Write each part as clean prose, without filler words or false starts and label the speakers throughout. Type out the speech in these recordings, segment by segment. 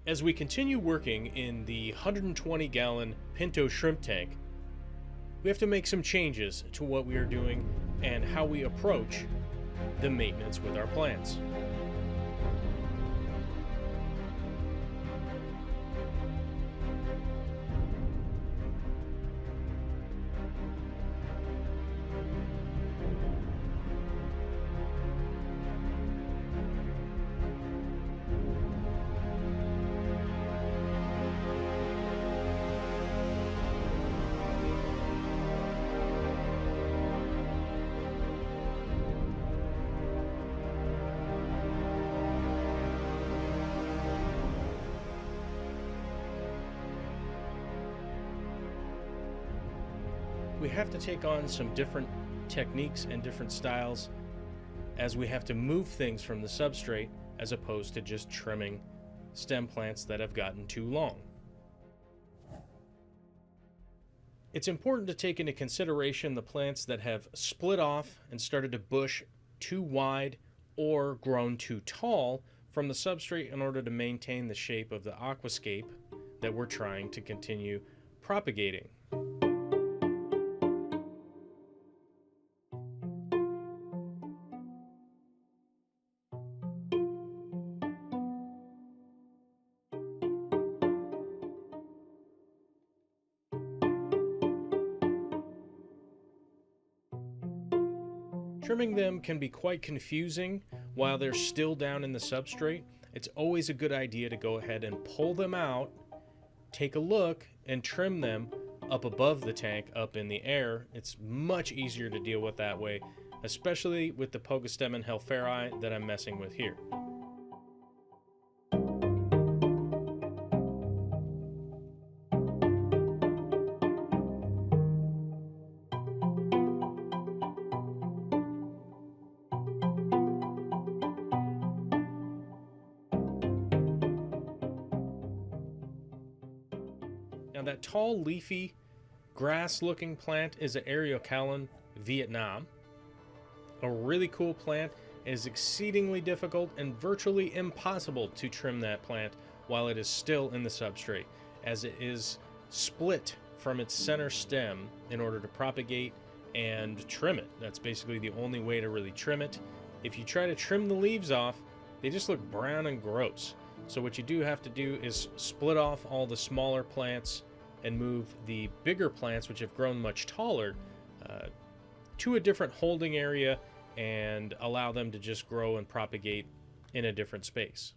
Speaker 1: As we continue working in the 120-gallon Pinto shrimp tank, we have to make some changes to what we are doing and how we approach the maintenance with our plants. We have to take on some different techniques and different styles as we have to move things from the substrate as opposed to just trimming stem plants that have gotten too long. It's important to take into consideration the plants that have split off and started to bush too wide or grown too tall from the substrate in order to maintain the shape of the aquascape that we're trying to continue propagating. Trimming them can be quite confusing while they're still down in the substrate. It's always a good idea to go ahead and pull them out, take a look, and trim them up above the tank, up in the air. It's much easier to deal with that way, especially with the Pogostemen helferi that I'm messing with here. Now that tall, leafy, grass-looking plant is an Eriocaulon Vietnam. A really cool plant. It is exceedingly difficult and virtually impossible to trim that plant while it is still in the substrate, as it is split from its center stem in order to propagate and trim it. That's basically the only way to really trim it. If you try to trim the leaves off, they just look brown and gross. So what you do have to do is split off all the smaller plants and move the bigger plants, which have grown much taller, to a different holding area and allow them to just grow and propagate in a different space.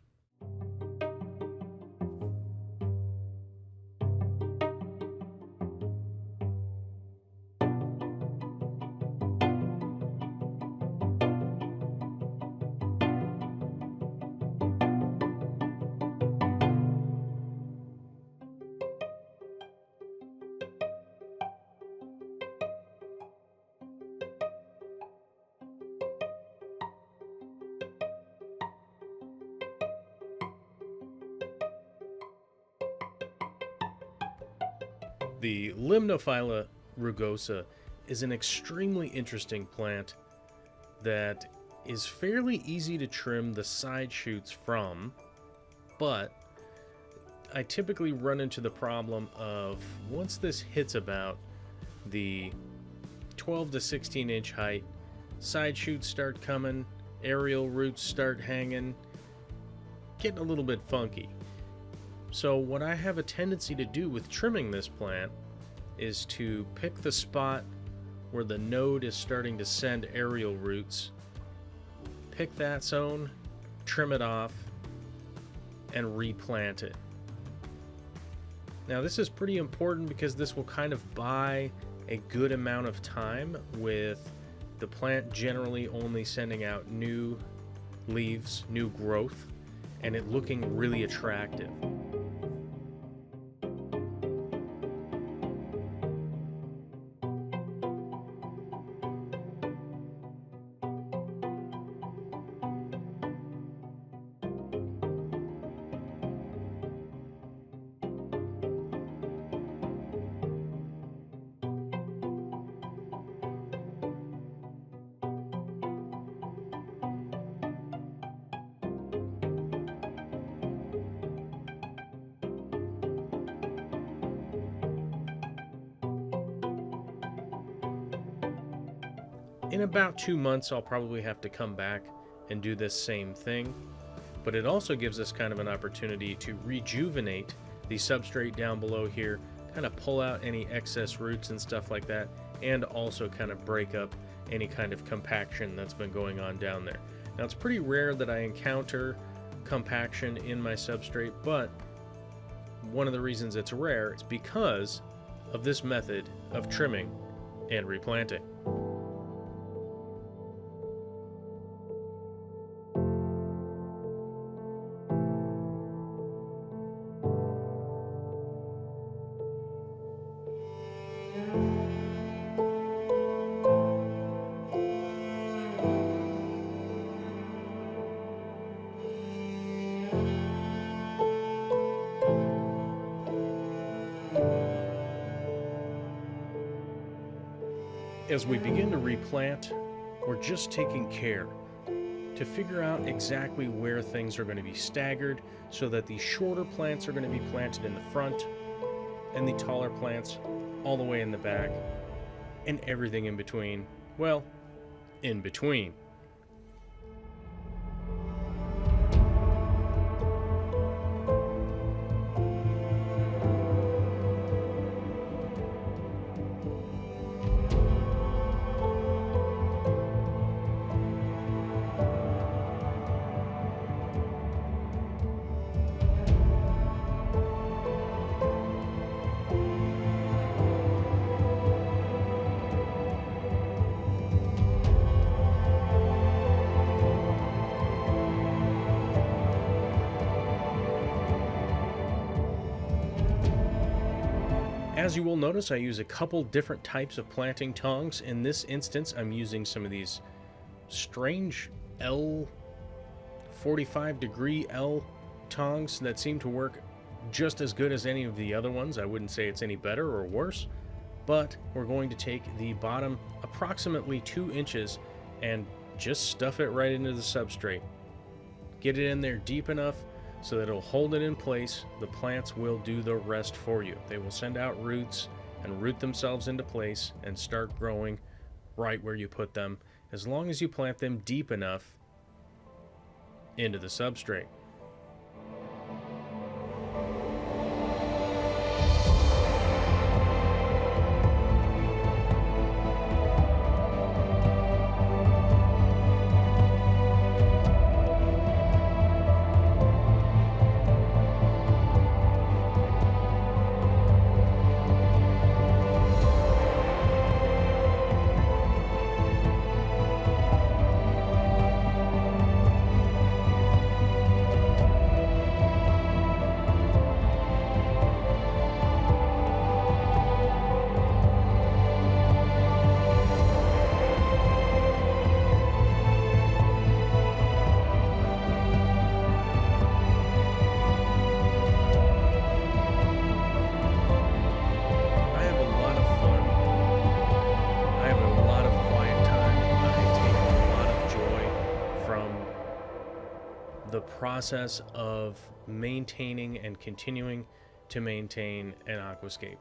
Speaker 1: The Limnophila Rugosa is an extremely interesting plant that is fairly easy to trim the side shoots from, but I typically run into the problem of once this hits about the 12 to 16 inch height, side shoots start coming, aerial roots start hanging, getting a little bit funky. So what I have a tendency to do with trimming this plant is to pick the spot where the node is starting to send aerial roots, pick that zone, trim it off, and replant it. Now this is pretty important because this will kind of buy a good amount of time with the plant generally only sending out new leaves, new growth, and it looking really attractive. In about 2 months, I'll probably have to come back and do this same thing, but it also gives us kind of an opportunity to rejuvenate the substrate down below here, kind of pull out any excess roots and stuff like that, and also kind of break up any kind of compaction that's been going on down there. Now, it's pretty rare that I encounter compaction in my substrate, but one of the reasons it's rare is because of this method of trimming and replanting. As we begin to replant, we're just taking care to figure out exactly where things are going to be staggered so that the shorter plants are going to be planted in the front and the taller plants all the way in the back, and everything in between, well, in between. As you will notice, I use a couple different types of planting tongs. In this instance, I'm using some of these strange 45 degree L tongs that seem to work just as good as any of the other ones. I wouldn't say it's any better or worse, but we're going to take the bottom approximately 2 inches and just stuff it right into the substrate. Get it in there deep enough so that it'll hold it in place. The plants will do the rest for you. They will send out roots and root themselves into place and start growing right where you put them, as long as you plant them deep enough into the substrate. The process of maintaining and continuing to maintain an aquascape.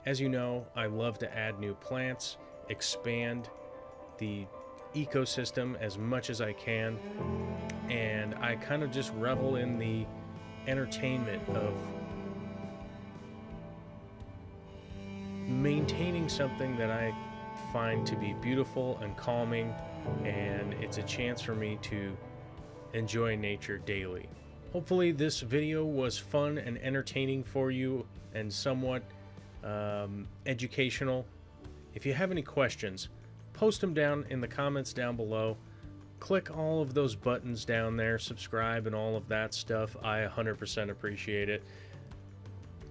Speaker 1: As you know, I love to add new plants, expand the ecosystem as much as I can, and I kind of just revel in the entertainment of maintaining something that I find to be beautiful and calming, and it's a chance for me to enjoy nature daily. Hopefully this video was fun and entertaining for you and somewhat educational. If you have any questions, post them down in the comments down below. Click all of those buttons down there, subscribe and all of that stuff. I 100% appreciate it.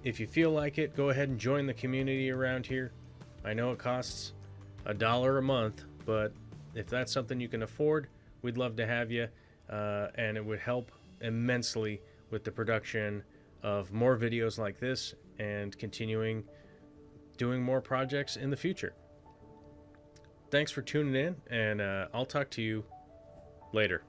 Speaker 1: If you feel like it, go ahead and join the community around here. I know it costs $1 a month, but if that's something you can afford, we'd love to have you. And it would help immensely with the production of more videos like this and continuing doing more projects in the future. Thanks for tuning in, and I'll talk to you later.